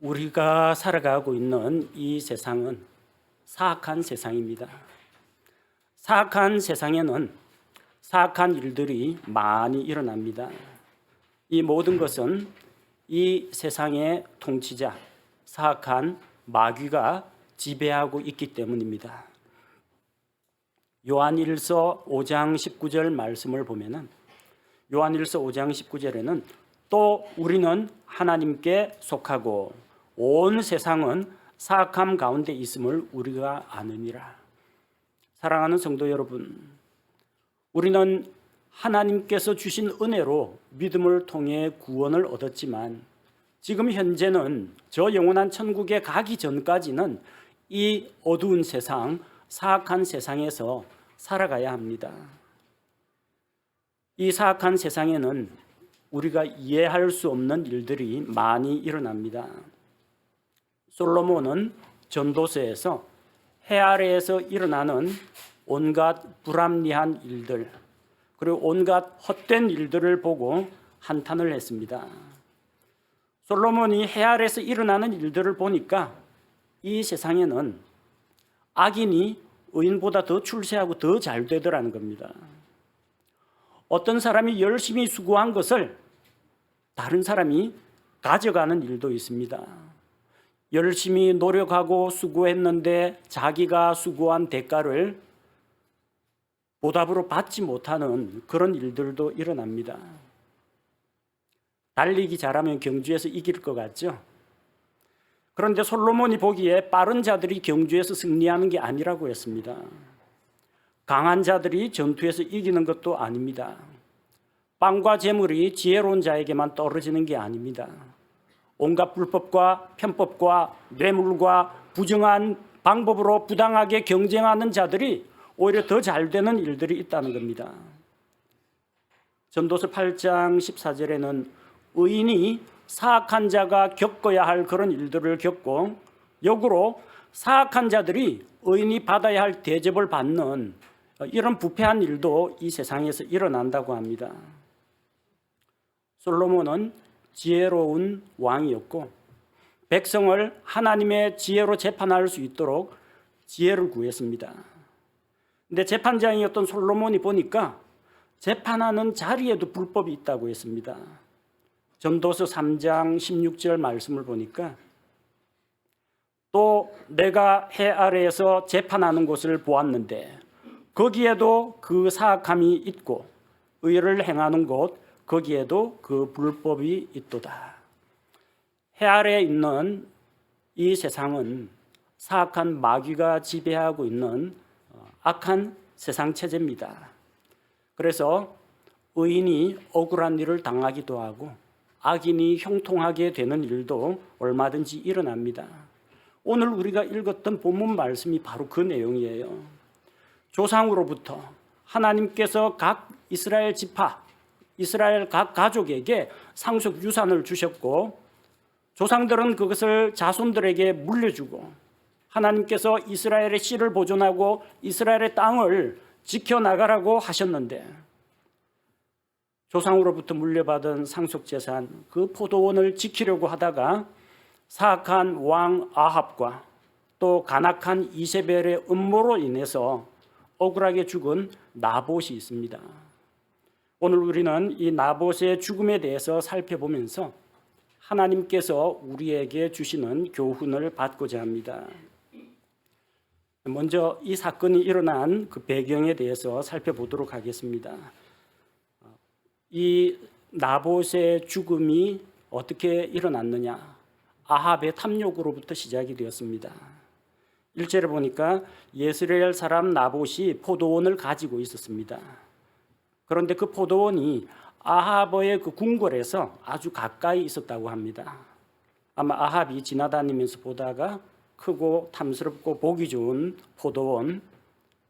우리가 살아가고 있는 이 세상은 사악한 세상입니다. 사악한 세상에는 사악한 일들이 많이 일어납니다. 이 모든 것은 이 세상의 통치자, 사악한 마귀가 지배하고 있기 때문입니다. 요한일서 5장 19절 말씀을 보면은 요한일서 5장 19절에는 또 우리는 하나님께 속하고 온 세상은 사악함 가운데 있음을 우리가 아느니라. 사랑하는 성도 여러분, 우리는 하나님께서 주신 은혜로 믿음을 통해 구원을 얻었지만 지금 현재는 저 영원한 천국에 가기 전까지는 이 어두운 세상, 사악한 세상에서 살아가야 합니다. 이 사악한 세상에는 우리가 이해할 수 없는 일들이 많이 일어납니다. 솔로몬은 전도서에서 해 아래에서 일어나는 온갖 불합리한 일들, 그리고 온갖 헛된 일들을 보고 한탄을 했습니다. 솔로몬이 해 아래에서 일어나는 일들을 보니까 이 세상에는 악인이 의인보다 더 출세하고 더 잘 되더라는 겁니다. 어떤 사람이 열심히 수고한 것을 다른 사람이 가져가는 일도 있습니다. 열심히 노력하고 수고했는데 자기가 수고한 대가를 보답으로 받지 못하는 그런 일들도 일어납니다. 달리기 잘하면 경주에서 이길 것 같죠? 그런데 솔로몬이 보기에 빠른 자들이 경주에서 승리하는 게 아니라고 했습니다. 강한 자들이 전투에서 이기는 것도 아닙니다. 빵과 재물이 지혜로운 자에게만 떨어지는 게 아닙니다. 온갖 불법과 편법과 뇌물과 부정한 방법으로 부당하게 경쟁하는 자들이 오히려 더 잘 되는 일들이 있다는 겁니다. 전도서 8장 14절에는 의인이 사악한 자가 겪어야 할 그런 일들을 겪고 역으로 사악한 자들이 의인이 받아야 할 대접을 받는 이런 부패한 일도 이 세상에서 일어난다고 합니다. 솔로몬은 지혜로운 왕이었고 백성을 하나님의 지혜로 재판할 수 있도록 지혜를 구했습니다. 근데 재판장이었던 솔로몬이 보니까 재판하는 자리에도 불법이 있다고 했습니다. 전도서 3장 16절 말씀을 보니까 또 내가 해 아래에서 재판하는 곳을 보았는데 거기에도 그 사악함이 있고 의를 행하는 곳 거기에도 그 불법이 있도다. 해 아래에 있는 이 세상은 사악한 마귀가 지배하고 있는 악한 세상 체제입니다. 그래서 의인이 억울한 일을 당하기도 하고 악인이 형통하게 되는 일도 얼마든지 일어납니다. 오늘 우리가 읽었던 본문 말씀이 바로 그 내용이에요. 조상으로부터 하나님께서 각 이스라엘 지파, 이스라엘 각 가족에게 상속 유산을 주셨고 조상들은 그것을 자손들에게 물려주고 하나님께서 이스라엘의 씨를 보존하고 이스라엘의 땅을 지켜나가라고 하셨는데 조상으로부터 물려받은 상속재산 그 포도원을 지키려고 하다가 사악한 왕 아합과 또 간악한 이세벨의 음모로 인해서 억울하게 죽은 나봇이 있습니다. 오늘 우리는 이 나봇의 죽음에 대해서 살펴보면서 하나님께서 우리에게 주시는 교훈을 받고자 합니다. 먼저 이 사건이 일어난 그 배경에 대해서 살펴보도록 하겠습니다. 이 나봇의 죽음이 어떻게 일어났느냐? 아합의 탐욕으로부터 시작이 되었습니다. 1절에 보니까 예스레엘 사람 나봇이 포도원을 가지고 있었습니다. 그런데 그 포도원이 아합의 그 궁궐에서 아주 가까이 있었다고 합니다. 아마 아합이 지나다니면서 보다가 크고 탐스럽고 보기 좋은 포도원,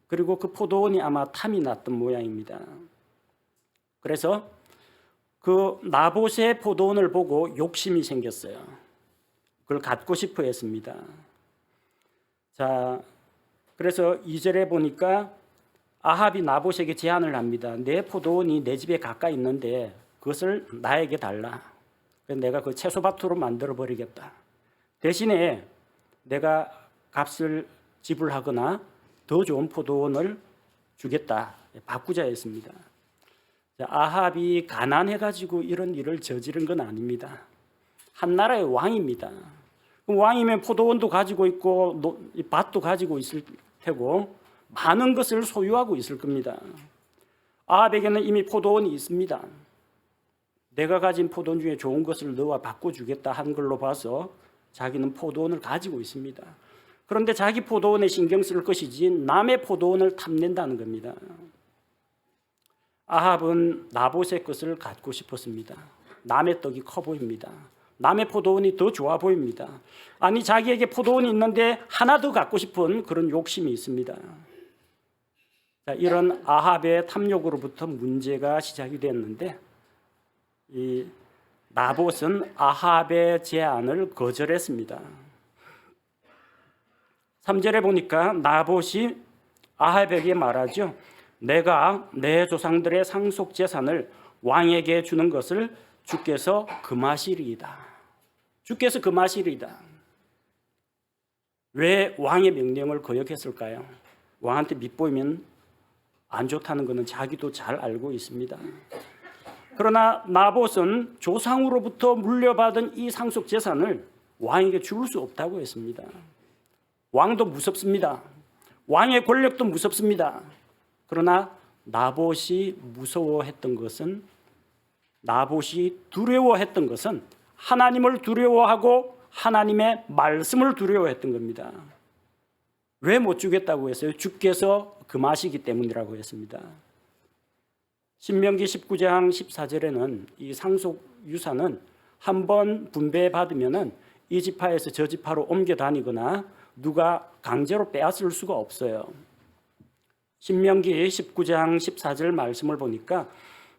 그리고 그 포도원이 아마 탐이 났던 모양입니다. 그래서 그 나봇의 포도원을 보고 욕심이 생겼어요. 그걸 갖고 싶어 했습니다. 자, 그래서 2절에 보니까 아합이 나봇에게 제안을 합니다. 내 포도원이 내 집에 가까이 있는데 그것을 나에게 달라. 내가 그 채소밭으로 만들어 버리겠다. 대신에 내가 값을 지불하거나 더 좋은 포도원을 주겠다, 바꾸자 했습니다. 아합이 가난해가지고 이런 일을 저지른 건 아닙니다. 한 나라의 왕입니다. 왕이면 포도원도 가지고 있고 밭도 가지고 있을 테고 많은 것을 소유하고 있을 겁니다. 아합에게는 이미 포도원이 있습니다. 내가 가진 포도원 중에 좋은 것을 너와 바꿔주겠다 한 걸로 봐서 자기는 포도원을 가지고 있습니다. 그런데 자기 포도원에 신경 쓸 것이지 남의 포도원을 탐낸다는 겁니다. 아합은 나봇의 것을 갖고 싶었습니다. 남의 떡이 커 보입니다. 남의 포도원이 더 좋아 보입니다. 아니, 자기에게 포도원이 있는데 하나 더 갖고 싶은 그런 욕심이 있습니다. 자, 이런 아합의 탐욕으로부터 문제가 시작이 됐는데, 이 나봇은 아합의 제안을 거절했습니다. 3절에 보니까 나봇이 아합에게 말하죠. 내가 내 조상들의 상속 재산을 왕에게 주는 것을 주께서 금하시리이다. 주께서 금하시리이다. 왜 왕의 명령을 거역했을까요? 왕한테 밑보이면 안 좋다는 것은 자기도 잘 알고 있습니다. 그러나 나봇은 조상으로부터 물려받은 이 상속 재산을 왕에게 줄 수 없다고 했습니다. 왕도 무섭습니다. 왕의 권력도 무섭습니다. 그러나 나봇이 두려워했던 것은 하나님을 두려워하고 하나님의 말씀을 두려워했던 겁니다. 왜 못 주겠다고 했어요? 주께서 금하시기 때문이라고 했습니다. 신명기 19장 14절에는 이 상속 유산은 한번 분배받으면 이 지파에서 저 지파로 옮겨 다니거나 누가 강제로 빼앗을 수가 없어요. 신명기 19장 14절 말씀을 보니까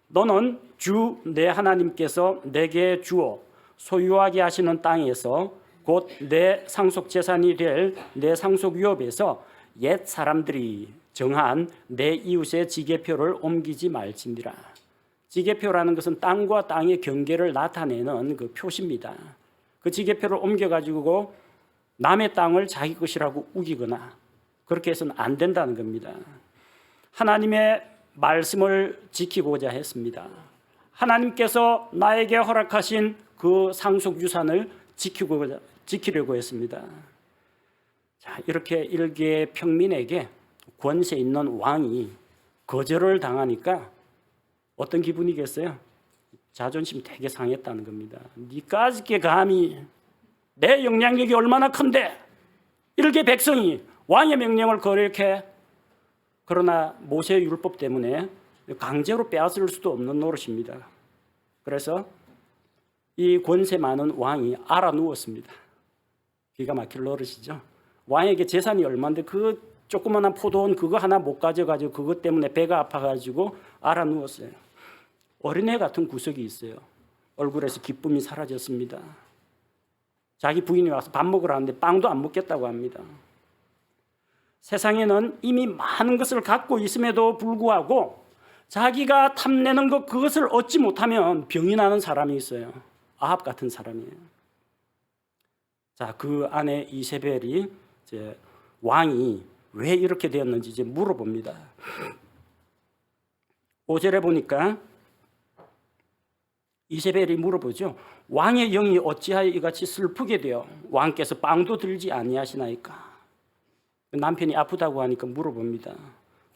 너는 주 내 하나님께서 내게 주어 소유하게 하시는 땅에서 곧 내 상속 재산이 될 내 상속 유업에서 옛 사람들이 정한 내 이웃의 지계표를 옮기지 말지니라. 지계표라는 것은 땅과 땅의 경계를 나타내는 그 표시입니다. 그 지계표를 옮겨가지고 남의 땅을 자기 것이라고 우기거나 그렇게 해서는 안 된다는 겁니다. 하나님의 말씀을 지키고자 했습니다. 하나님께서 나에게 허락하신 그 상속 유산을 지키려고 했습니다. 자, 이렇게 일개 평민에게 권세 있는 왕이 거절을 당하니까 어떤 기분이겠어요? 자존심 되게 상했다는 겁니다. 니까짓게 감히 내 영향력이 얼마나 큰데 일개 백성이 왕의 명령을 거역해. 그러나 모세의 율법 때문에 강제로 빼앗을 수도 없는 노릇입니다. 그래서 이 권세 많은 왕이 알아누웠습니다. 기가 막힐 노릇이죠. 왕에게 재산이 얼마인데 그 조그마한 포도원 그거 하나 못 가져가지고 그것 때문에 배가 아파가지고 알아누웠어요. 어린애 같은 구석이 있어요. 얼굴에서 기쁨이 사라졌습니다. 자기 부인이 와서 밥 먹으러 하는데 빵도 안 먹겠다고 합니다. 세상에는 이미 많은 것을 갖고 있음에도 불구하고 자기가 탐내는 것 그것을 얻지 못하면 병이 나는 사람이 있어요. 아합 같은 사람이에요. 자, 그 아내 이세벨이 이제 왕이 왜 이렇게 되었는지 이제 물어봅니다. 5절에 보니까 이세벨이 물어보죠. 왕의 영이 어찌하여 이같이 슬프게 되어 왕께서 빵도 들지 아니하시나이까. 남편이 아프다고 하니까 물어봅니다.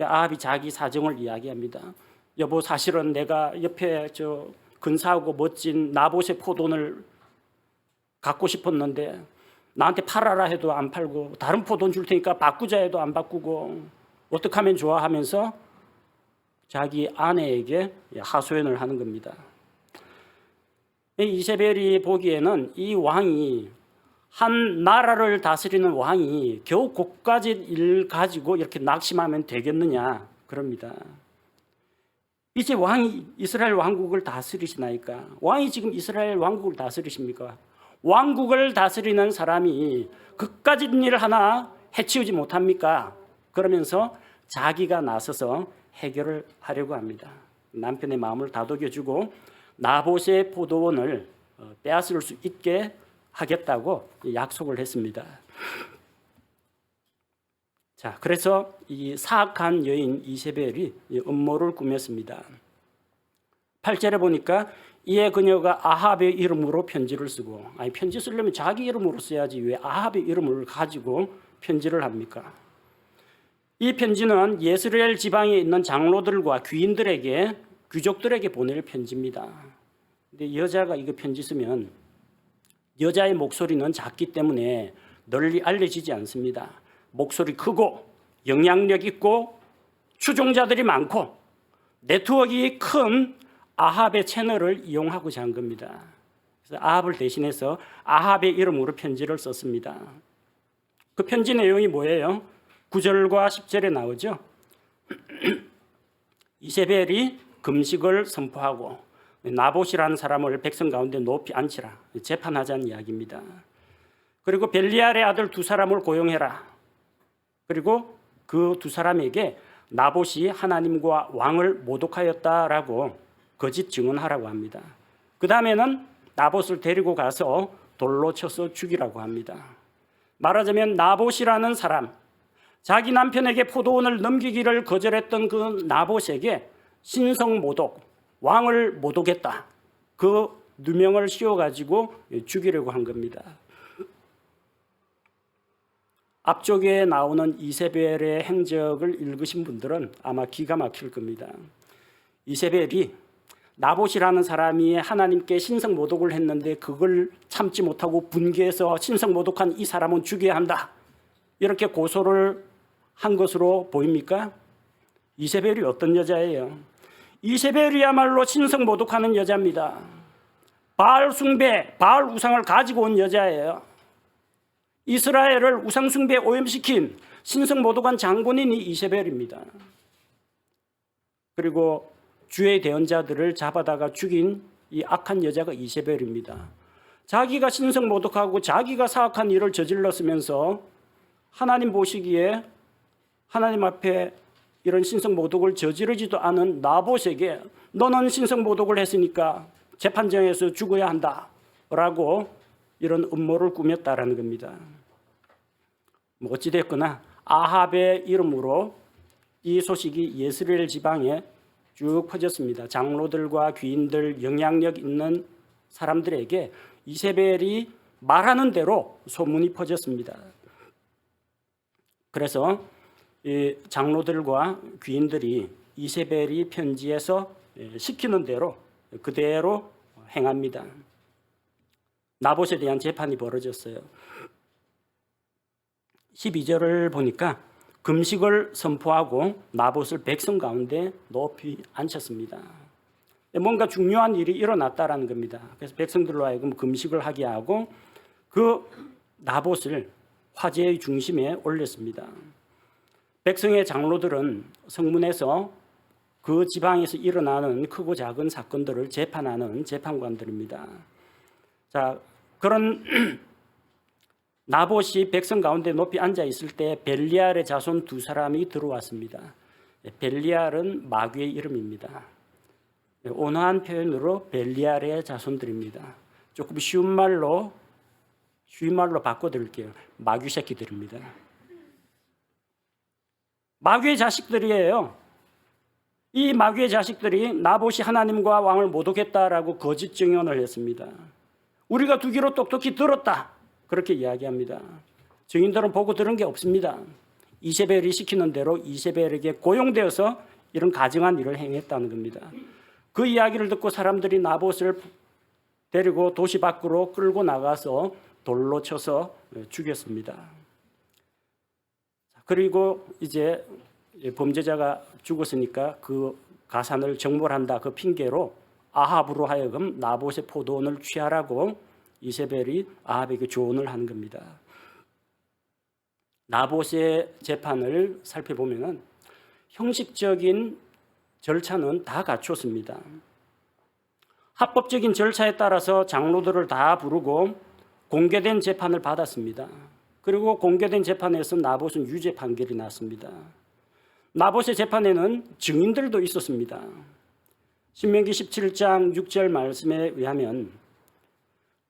아합이 자기 사정을 이야기합니다. 여보, 사실은 내가 옆에 저 근사하고 멋진 나봇의 포도원을 갖고 싶었는데 나한테 팔아라 해도 안 팔고 다른 포도원 줄 테니까 바꾸자 해도 안 바꾸고 어떻게 하면 좋아 하면서 자기 아내에게 하소연을 하는 겁니다. 이세벨이 보기에는 이 왕이 한 나라를 다스리는 왕이 겨우 그까짓 일 가지고 이렇게 낙심하면 되겠느냐 그럽니다. 이제 왕이 이스라엘 왕국을 다스리시나이까? 왕이 지금 이스라엘 왕국을 다스리십니까? 왕국을 다스리는 사람이 그까짓 일 하나 해치우지 못합니까? 그러면서 자기가 나서서 해결을 하려고 합니다. 남편의 마음을 다독여주고 나봇의 포도원을 빼앗을 수 있게 하겠다고 약속을 했습니다. 자, 그래서 이 사악한 여인 이세벨이 음모를 꾸몄습니다. 8절에 보니까 이에 그녀가 아합의 이름으로 편지를 쓰고, 아니 편지 쓰려면 자기 이름으로 써야지 왜 아합의 이름을 가지고 편지를 합니까? 이 편지는 예스레엘 지방에 있는 장로들과 귀인들에게, 귀족들에게 보낼 편지입니다. 근데 여자가 이거 편지 쓰면 여자의 목소리는 작기 때문에 널리 알려지지 않습니다. 목소리 크고 영향력 있고 추종자들이 많고 네트워크가 큰 아합의 채널을 이용하고자 한 겁니다. 그래서 아합을 대신해서 아합의 이름으로 편지를 썼습니다. 그 편지 내용이 뭐예요? 9절과 10절에 나오죠. 이세벨이 금식을 선포하고 나봇이라는 사람을 백성 가운데 높이 앉히라, 재판하자는 이야기입니다. 그리고 벨리알의 아들 2사람을 고용해라. 그리고 그 2사람에게 나봇이 하나님과 왕을 모독하였다라고 거짓 증언하라고 합니다. 그 다음에는 나봇을 데리고 가서 돌로 쳐서 죽이라고 합니다. 말하자면 나봇이라는 사람, 자기 남편에게 포도원을 넘기기를 거절했던 그 나봇에게 신성모독, 왕을 모독했다, 그 누명을 씌워가지고 죽이려고 한 겁니다. 앞쪽에 나오는 이세벨의 행적을 읽으신 분들은 아마 기가 막힐 겁니다. 이세벨이 나봇이라는 사람이 하나님께 신성모독을 했는데 그걸 참지 못하고 분개해서 신성모독한 이 사람은 죽여야 한다, 이렇게 고소를 한 것으로 보입니까? 이세벨이 어떤 여자예요? 이세벨이야말로 신성모독하는 여자입니다. 바알 숭배, 바알 우상을 가지고 온 여자예요. 이스라엘을 우상숭배에 오염시킨 신성모독한 장본인이 이세벨입니다. 그리고 주의 대언자들을 잡아다가 죽인 이 악한 여자가 이세벨입니다. 자기가 신성모독하고 자기가 사악한 일을 저질렀으면서 하나님 보시기에 하나님 앞에 이런 신성모독을 저지르지도 않은 나봇에게 너는 신성모독을 했으니까 재판정에서 죽어야 한다 라고 이런 음모를 꾸몄다라는 겁니다. 어찌됐거나 아합의 이름으로 이 소식이 예스레엘 지방에 쭉 퍼졌습니다. 장로들과 귀인들, 영향력 있는 사람들에게 이세벨이 말하는 대로 소문이 퍼졌습니다. 그래서 이 장로들과 귀인들이 이세벨이 편지에서 시키는 대로 그대로 행합니다. 나봇에 대한 재판이 벌어졌어요. 12절을 보니까 금식을 선포하고 나봇을 백성 가운데 높이 앉혔습니다. 뭔가 중요한 일이 일어났다라는 겁니다. 그래서 백성들로 하여금 금식을 하게 하고 그 나봇을 화제의 중심에 올렸습니다. 백성의 장로들은 성문에서 그 지방에서 일어나는 크고 작은 사건들을 재판하는 재판관들입니다. 자, 그런 나봇이 백성 가운데 높이 앉아 있을 때 벨리알의 자손 2사람이 들어왔습니다. 벨리알은 마귀의 이름입니다. 온화한 표현으로 벨리알의 자손들입니다. 조금 쉬운 말로 바꿔드릴게요. 마귀 새끼들입니다. 마귀의 자식들이에요. 이 마귀의 자식들이 나봇이 하나님과 왕을 모독했다라고 거짓 증언을 했습니다. 우리가 두 귀로 똑똑히 들었다, 그렇게 이야기합니다. 증인들은 보고 들은 게 없습니다. 이세벨이 시키는 대로 이세벨에게 고용되어서 이런 가증한 일을 행했다는 겁니다. 그 이야기를 듣고 사람들이 나봇을 데리고 도시 밖으로 끌고 나가서 돌로 쳐서 죽였습니다. 그리고 이제 범죄자가 죽었으니까 그 가산을 정벌한다, 그 핑계로 아합으로 하여금 나봇의 포도원을 취하라고 이세벨이 아합에게 조언을 한 겁니다. 나봇의 재판을 살펴보면 형식적인 절차는 다 갖췄습니다. 합법적인 절차에 따라서 장로들을 다 부르고 공개된 재판을 받았습니다. 그리고 공개된 재판에서 나봇은 유죄 판결이 났습니다. 나봇의 재판에는 증인들도 있었습니다. 신명기 17장 6절 말씀에 의하면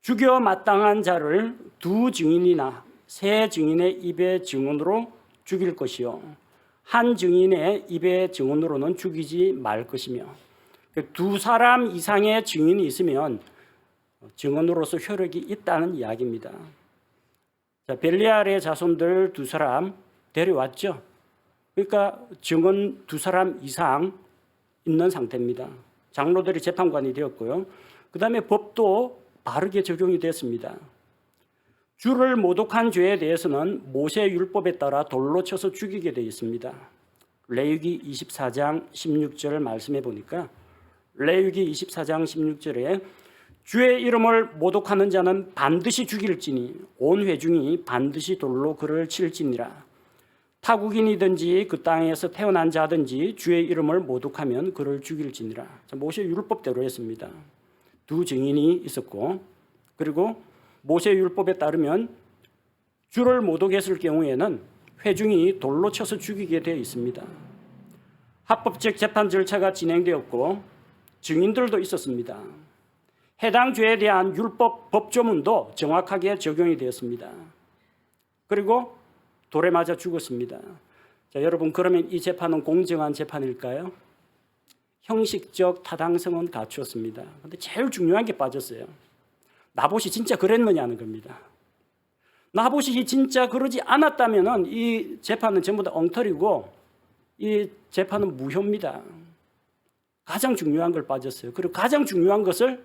죽여 마땅한 자를 두 증인이나 세 증인의 입의 증언으로 죽일 것이요 한 증인의 입의 증언으로는 죽이지 말 것이며 두 사람 이상의 증인이 있으면 증언으로서 효력이 있다는 이야기입니다. 자, 벨리알의 자손들 두 사람 데려왔죠. 그러니까 증언 두 사람 이상 있는 상태입니다. 장로들이 재판관이 되었고요. 그 다음에 법도 바르게 적용이 됐습니다. 주를 모독한 죄에 대해서는 모세 율법에 따라 돌로 쳐서 죽이게 되어 있습니다. 레위기 24장 16절 말씀해 보니까 레위기 24장 16절에 주의 이름을 모독하는 자는 반드시 죽일지니 온 회중이 반드시 돌로 그를 칠지니라. 타국인이든지 그 땅에서 태어난 자든지 주의 이름을 모독하면 그를 죽일지니라. 모세 율법대로 했습니다. 두 증인이 있었고 그리고 모세 율법에 따르면 주를 모독했을 경우에는 회중이 돌로 쳐서 죽이게 되어 있습니다. 합법적 재판 절차가 진행되었고 증인들도 있었습니다. 해당 죄에 대한 율법 법조문도 정확하게 적용이 되었습니다. 그리고 돌에 맞아 죽었습니다. 자, 여러분 그러면 이 재판은 공정한 재판일까요? 형식적 타당성은 갖추었습니다. 그런데 제일 중요한 게 빠졌어요. 나봇이 진짜 그랬느냐는 겁니다. 나봇이 진짜 그러지 않았다면 이 재판은 전부 다 엉터리고 이 재판은 무효입니다. 가장 중요한 걸 빠졌어요. 그리고 가장 중요한 것을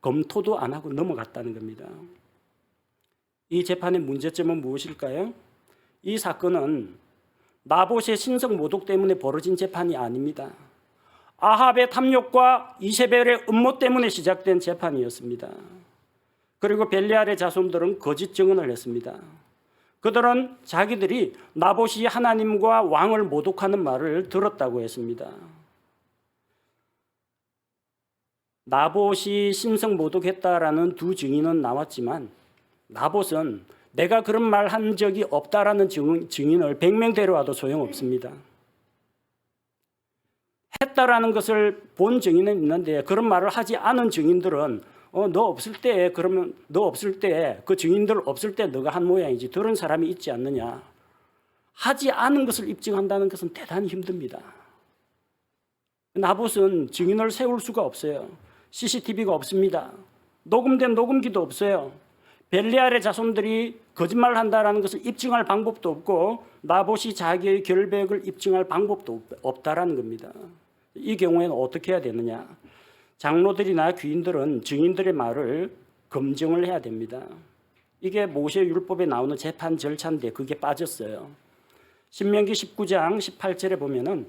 검토도 안 하고 넘어갔다는 겁니다. 이 재판의 문제점은 무엇일까요? 이 사건은 나봇의 신성 모독 때문에 벌어진 재판이 아닙니다. 아합의 탐욕과 이세벨의 음모 때문에 시작된 재판이었습니다. 그리고 벨리알의 자손들은 거짓 증언을 했습니다. 그들은 자기들이 나봇이 하나님과 왕을 모독하는 말을 들었다고 했습니다. 나봇이 신성 모독했다라는 두 증인은 나왔지만 나봇은 내가 그런 말 한 적이 없다라는 증인을 100명 데려와도 소용없습니다. 했다라는 것을 본 증인은 있는데 그런 말을 하지 않은 증인들은 너 없을 때 그러면 너 없을 때 그 증인들 없을 때 너가 한 모양이지 들은 사람이 있지 않느냐. 하지 않은 것을 입증한다는 것은 대단히 힘듭니다. 나봇은 증인을 세울 수가 없어요. CCTV가 없습니다. 녹음된 녹음기도 없어요. 벨리알의 자손들이 거짓말한다라는 것을 입증할 방법도 없고 나봇이 자기의 결백을 입증할 방법도 없다라는 겁니다. 이 경우에는 어떻게 해야 되느냐? 장로들이나 귀인들은 증인들의 말을 검증을 해야 됩니다. 이게 모세 율법에 나오는 재판 절차인데 그게 빠졌어요. 신명기 19장 18절에 보면은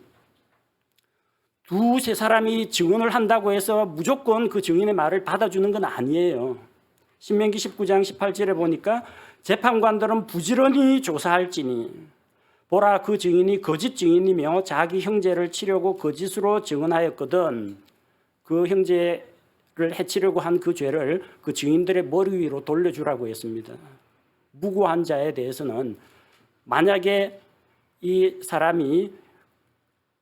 두세 사람이 증언을 한다고 해서 무조건 그 증인의 말을 받아주는 건 아니에요. 신명기 19장 18절에 보니까 재판관들은 부지런히 조사할지니 보라 그 증인이 거짓 증인이며 자기 형제를 치려고 거짓으로 증언하였거든 그 형제를 해치려고 한 그 죄를 그 증인들의 머리 위로 돌려주라고 했습니다. 무고한 자에 대해서는 만약에 이 사람이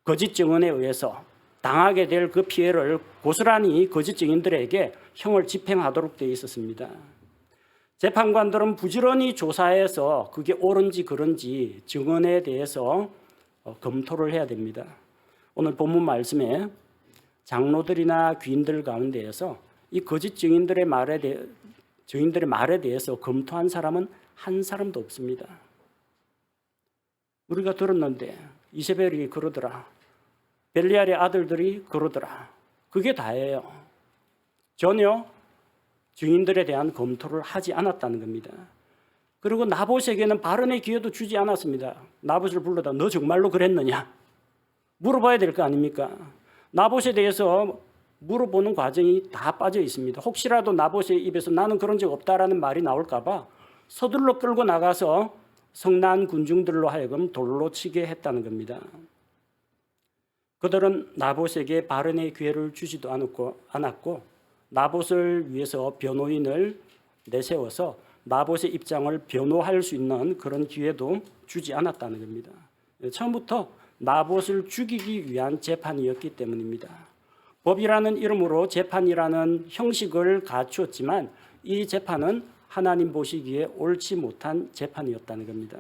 거짓 증언에 의해서 당하게 될 그 피해를 고스란히 거짓 증인들에게 형을 집행하도록 되어 있었습니다. 재판관들은 부지런히 조사해서 그게 옳은지 그른지 증언에 대해서 검토를 해야 됩니다. 오늘 본문 말씀에 장로들이나 귀인들 가운데에서 이 거짓 증인들의 말에 대해서 검토한 사람은 한 사람도 없습니다. 우리가 들었는데 이세벨이 그러더라. 벨리알의 아들들이 그러더라. 그게 다예요. 전혀 증인들에 대한 검토를 하지 않았다는 겁니다. 그리고 나봇에게는 발언의 기회도 주지 않았습니다. 나봇을 불러다 너 정말로 그랬느냐? 물어봐야 될 거 아닙니까? 나봇에 대해서 물어보는 과정이 다 빠져 있습니다. 혹시라도 나봇의 입에서 나는 그런 적 없다라는 말이 나올까 봐 서둘러 끌고 나가서 성난 군중들로 하여금 돌로 치게 했다는 겁니다. 그들은 나봇에게 발언의 기회를 주지도 않았고 나봇을 위해서 변호인을 내세워서 나봇의 입장을 변호할 수 있는 그런 기회도 주지 않았다는 겁니다. 처음부터 나봇을 죽이기 위한 재판이었기 때문입니다. 법이라는 이름으로 재판이라는 형식을 갖추었지만 이 재판은 하나님 보시기에 옳지 못한 재판이었다는 겁니다.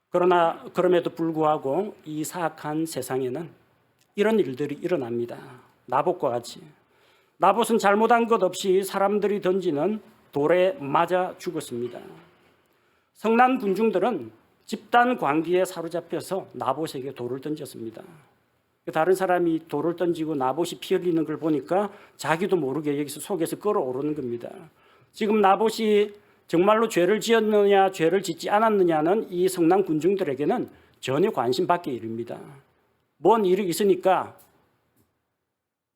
그러나 그럼에도 불구하고 이 사악한 세상에는 이런 일들이 일어납니다. 나봇과 같이. 나봇은 잘못한 것 없이 사람들이 던지는 돌에 맞아 죽었습니다. 성난 군중들은 집단 광기에 사로잡혀서 나봇에게 돌을 던졌습니다. 다른 사람이 돌을 던지고 나봇이 피 흘리는 걸 보니까 자기도 모르게 여기서 속에서 끓어오르는 겁니다. 지금 나봇이 정말로 죄를 지었느냐 죄를 짓지 않았느냐는 이 성난 군중들에게는 전혀 관심 밖의 일입니다. 뭔 일이 있으니까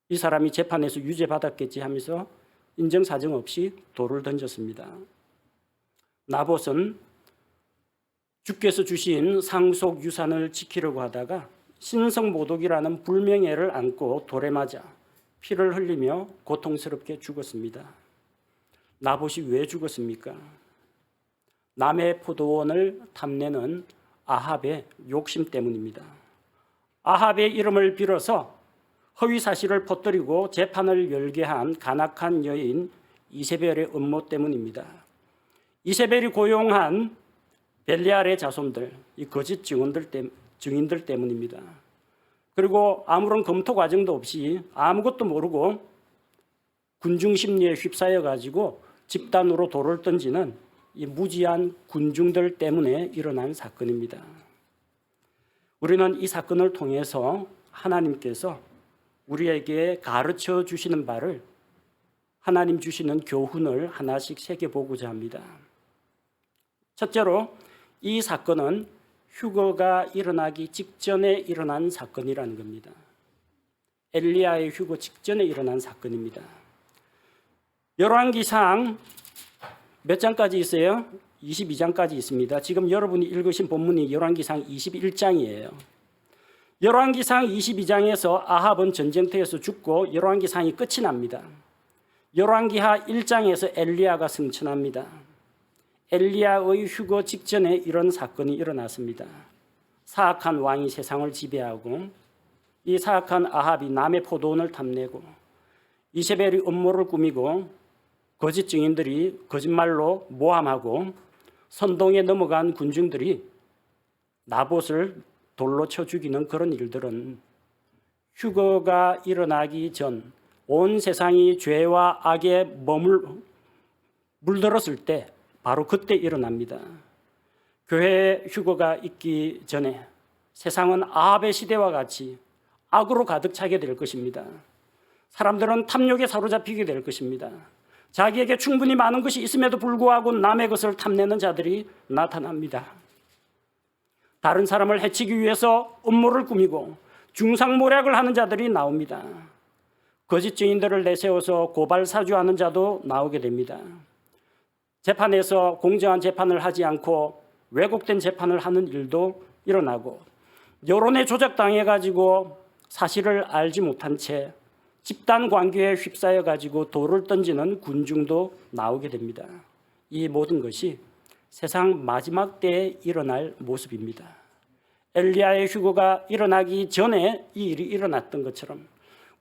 이 사람이 재판에서 유죄받았겠지 하면서 인정사정 없이 돌을 던졌습니다. 나봇은 주께서 주신 상속 유산을 지키려고 하다가 신성모독이라는 불명예를 안고 돌에 맞아 피를 흘리며 고통스럽게 죽었습니다. 나봇이 왜 죽었습니까? 남의 포도원을 탐내는 아합의 욕심 때문입니다. 아합의 이름을 빌어서 허위 사실을 퍼뜨리고 재판을 열게 한 간악한 여인 이세벨의 음모 때문입니다. 이세벨이 고용한 벨리알의 자손들, 이 거짓 증인들 때문입니다. 그리고 아무런 검토 과정도 없이 아무것도 모르고 군중 심리에 휩싸여 가지고 집단으로 돌을 던지는 이 무지한 군중들 때문에 일어난 사건입니다. 우리는 이 사건을 통해서 하나님께서 우리에게 가르쳐 주시는 바를 하나님 주시는 교훈을 하나씩 새겨보고자 합니다. 첫째로 이 사건은 휴거가 일어나기 직전에 일어난 사건이라는 겁니다. 엘리야의 휴거 직전에 일어난 사건입니다. 열왕기상 몇 장까지 있어요? 22장까지 있습니다. 지금 여러분이 읽으신 본문이 열왕기상 21장이에요. 열왕기상 22장에서 아합은 전쟁터에서 죽고 열왕기상이 끝이 납니다. 열왕기하 1장에서 엘리야가 승천합니다. 엘리야의 휴거 직전에 이런 사건이 일어났습니다. 사악한 왕이 세상을 지배하고 이 사악한 아합이 남의 포도원을 탐내고 이세벨이 음모를 꾸미고 거짓 증인들이 거짓말로 모함하고 선동에 넘어간 군중들이 나봇을 돌로 쳐 죽이는 그런 일들은 휴거가 일어나기 전 온 세상이 죄와 악에 물들었을 때 바로 그때 일어납니다. 교회에 휴거가 있기 전에 세상은 아합의 시대와 같이 악으로 가득 차게 될 것입니다. 사람들은 탐욕에 사로잡히게 될 것입니다. 자기에게 충분히 많은 것이 있음에도 불구하고 남의 것을 탐내는 자들이 나타납니다. 다른 사람을 해치기 위해서 음모를 꾸미고 중상모략을 하는 자들이 나옵니다. 거짓 증인들을 내세워서 고발사주하는 자도 나오게 됩니다. 재판에서 공정한 재판을 하지 않고 왜곡된 재판을 하는 일도 일어나고 여론에 조작당해가지고 사실을 알지 못한 채 집단 관계에 휩싸여 가지고 돌을 던지는 군중도 나오게 됩니다. 이 모든 것이 세상 마지막 때에 일어날 모습입니다. 엘리야의 휴거가 일어나기 전에 이 일이 일어났던 것처럼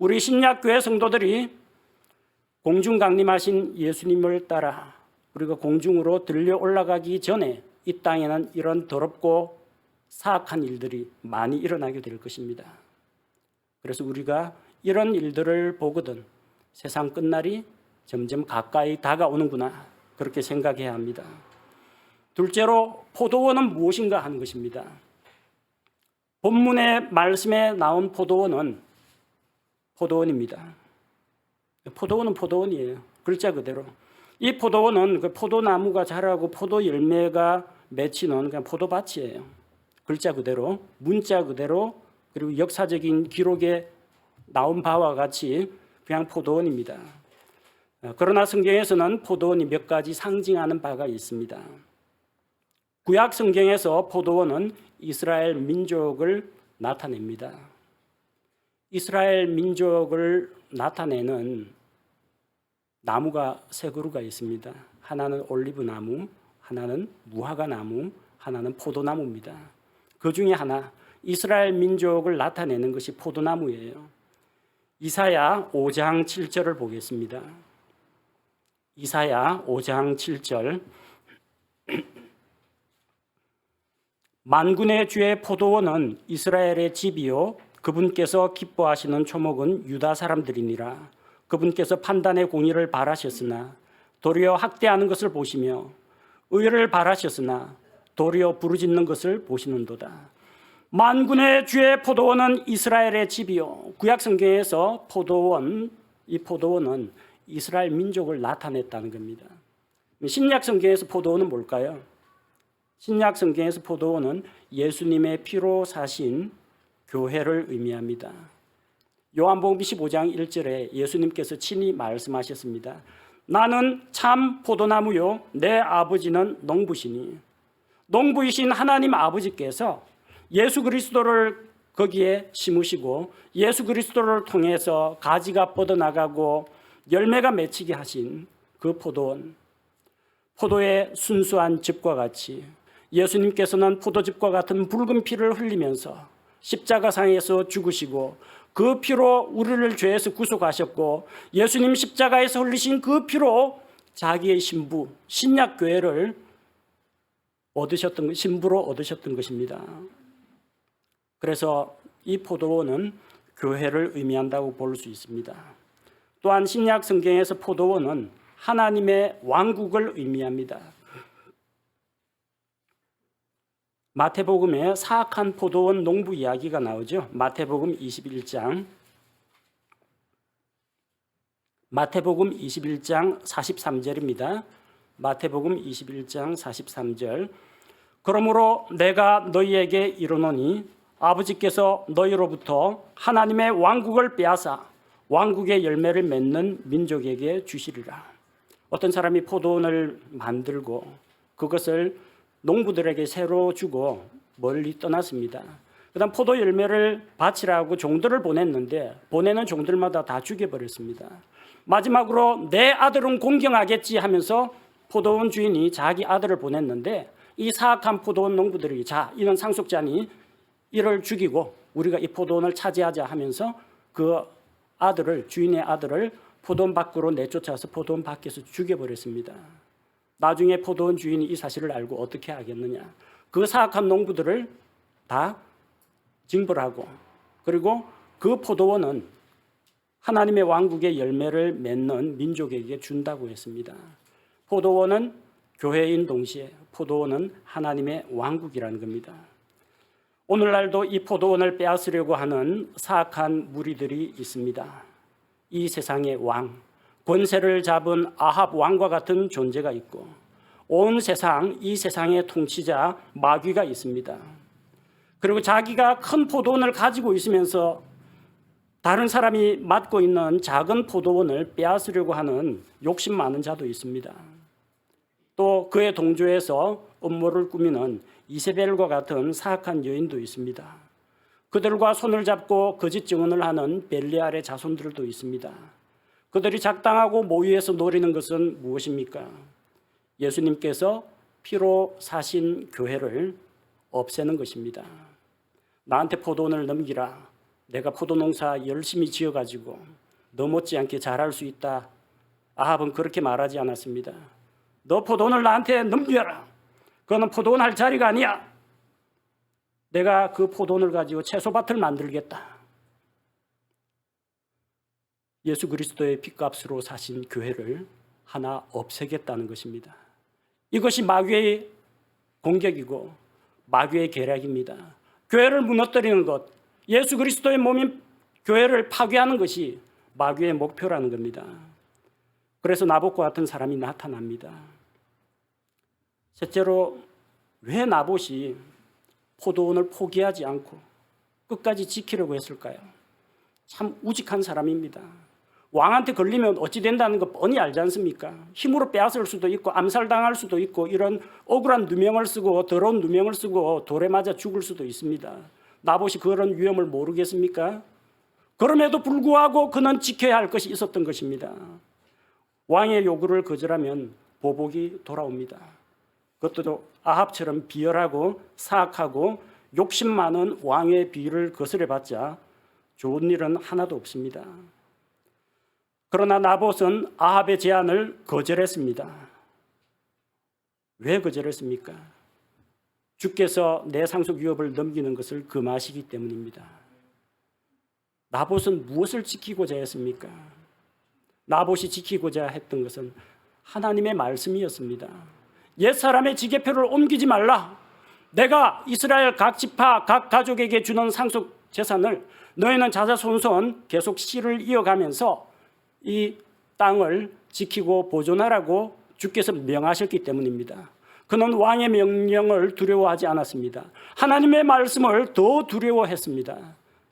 우리 신약교회 성도들이 공중 강림하신 예수님을 따라 우리가 공중으로 들려 올라가기 전에 이 땅에는 이런 더럽고 사악한 일들이 많이 일어나게 될 것입니다. 그래서 우리가 이런 일들을 보거든 세상 끝날이 점점 가까이 다가오는구나 그렇게 생각해야 합니다. 둘째로 포도원은 무엇인가 하는 것입니다. 본문의 말씀에 나온 포도원입니다. 포도원은 포도원이에요. 글자 그대로. 이 포도원은 그 포도나무가 자라고 포도 열매가 맺히는 그냥 포도밭이에요. 글자 그대로, 문자 그대로, 그리고 역사적인 기록에 나온 바와 같이 그냥 포도원입니다. 그러나 성경에서는 포도원이 몇 가지 상징하는 바가 있습니다. 구약 성경에서 포도원은 이스라엘 민족을 나타냅니다. 이스라엘 민족을 나타내는 나무가 세 그루가 있습니다. 하나는 올리브 나무, 하나는 무화과 나무, 하나는 포도나무입니다. 그 중에 하나 이스라엘 민족을 나타내는 것이 포도나무예요. 이사야 5장 7절을 보겠습니다. 이사야 5장 7절 만군의 주의 포도원은 이스라엘의 집이요 그분께서 기뻐하시는 초목은 유다 사람들이니라. 그분께서 판단의 공의를 바라셨으나 도리어 학대하는 것을 보시며 의를 바라셨으나 도리어 부르짖는 것을 보시는도다. 만군의 주의 포도원은 이스라엘의 집이요. 구약 성경에서 포도원, 이 포도원은 이스라엘 민족을 나타냈다는 겁니다. 신약 성경에서 포도원은 뭘까요? 신약 성경에서 포도원은 예수님의 피로 사신 교회를 의미합니다. 요한복음 15장 1절에 예수님께서 친히 말씀하셨습니다. 나는 참 포도나무요 내 아버지는 농부시니. 농부이신 하나님 아버지께서 예수 그리스도를 거기에 심으시고 예수 그리스도를 통해서 가지가 뻗어나가고 열매가 맺히게 하신 그 포도원, 포도의 순수한 즙과 같이 예수님께서는 포도즙과 같은 붉은 피를 흘리면서 십자가상에서 죽으시고 그 피로 우리를 죄에서 구속하셨고 예수님 십자가에서 흘리신 그 피로 자기의 신부, 신약교회를 신부로 얻으셨던 것입니다. 그래서 이 포도원은 교회를 의미한다고 볼 수 있습니다. 또한 신약 성경에서 포도원은 하나님의 왕국을 의미합니다. 마태복음에 사악한 포도원 농부 이야기가 나오죠. 마태복음 21장 43절입니다. 마태복음 21장 43절 그러므로 내가 너희에게 이르노니 아버지께서 너희로부터 하나님의 왕국을 빼앗아 왕국의 열매를 맺는 민족에게 주시리라. 어떤 사람이 포도원을 만들고 그것을 농부들에게 새로 주고 멀리 떠났습니다. 그다음 포도 열매를 바치라고 종들을 보냈는데 보내는 종들마다 다 죽여버렸습니다. 마지막으로 내 아들은 공경하겠지 하면서 포도원 주인이 자기 아들을 보냈는데 이 사악한 포도원 농부들이 자 이런 상속자니 이를 죽이고 우리가 이 포도원을 차지하자 하면서 그 아들을 주인의 아들을 포도원 밖으로 내쫓아서 포도원 밖에서 죽여버렸습니다. 나중에 포도원 주인이 이 사실을 알고 어떻게 하겠느냐. 그 사악한 농부들을 다 징벌하고 그리고 그 포도원은 하나님의 왕국의 열매를 맺는 민족에게 준다고 했습니다. 포도원은 교회인 동시에 포도원은 하나님의 왕국이라는 겁니다. 오늘날도 이 포도원을 빼앗으려고 하는 사악한 무리들이 있습니다. 이 세상의 왕, 권세를 잡은 아합 왕과 같은 존재가 있고 온 세상, 이 세상의 통치자 마귀가 있습니다. 그리고 자기가 큰 포도원을 가지고 있으면서 다른 사람이 맡고 있는 작은 포도원을 빼앗으려고 하는 욕심 많은 자도 있습니다. 또 그의 동조해서 음모를 꾸미는 이세벨과 같은 사악한 여인도 있습니다. 그들과 손을 잡고 거짓 증언을 하는 벨리알의 자손들도 있습니다. 그들이 작당하고 모의해서 노리는 것은 무엇입니까? 예수님께서 피로 사신 교회를 없애는 것입니다. 나한테 포도원을 넘기라. 내가 포도농사 열심히 지어가지고 너 못지않게 잘할 수 있다. 아합은 그렇게 말하지 않았습니다. 너 포도원을 나한테 넘겨라. 그거는 포도원 할 자리가 아니야. 내가 그 포도원을 가지고 채소밭을 만들겠다. 예수 그리스도의 핏값으로 사신 교회를 하나 없애겠다는 것입니다. 이것이 마귀의 공격이고 마귀의 계략입니다. 교회를 무너뜨리는 것, 예수 그리스도의 몸인 교회를 파괴하는 것이 마귀의 목표라는 겁니다. 그래서 나봇과 같은 사람이 나타납니다. 셋째로 왜 나봇이 포도원을 포기하지 않고 끝까지 지키려고 했을까요? 참 우직한 사람입니다. 왕한테 걸리면 어찌 된다는 거 뻔히 알지 않습니까? 힘으로 빼앗을 수도 있고 암살당할 수도 있고 이런 억울한 누명을 쓰고 더러운 누명을 쓰고 돌에 맞아 죽을 수도 있습니다. 나봇이 그런 위험을 모르겠습니까? 그럼에도 불구하고 그는 지켜야 할 것이 있었던 것입니다. 왕의 요구를 거절하면 보복이 돌아옵니다. 그것도 아합처럼 비열하고 사악하고 욕심 많은 왕의 비를 거스려봤자 좋은 일은 하나도 없습니다. 그러나 나봇은 아합의 제안을 거절했습니다. 왜 거절했습니까? 주께서 내 상속 유업을 넘기는 것을 금하시기 때문입니다. 나봇은 무엇을 지키고자 했습니까? 나봇이 지키고자 했던 것은 하나님의 말씀이었습니다. 옛사람의 지계표를 옮기지 말라. 내가 이스라엘 각 지파 각 가족에게 주는 상속 재산을 너희는 자자손손 계속 씨를 이어가면서 이 땅을 지키고 보존하라고 주께서 명하셨기 때문입니다. 그는 왕의 명령을 두려워하지 않았습니다. 하나님의 말씀을 더 두려워했습니다.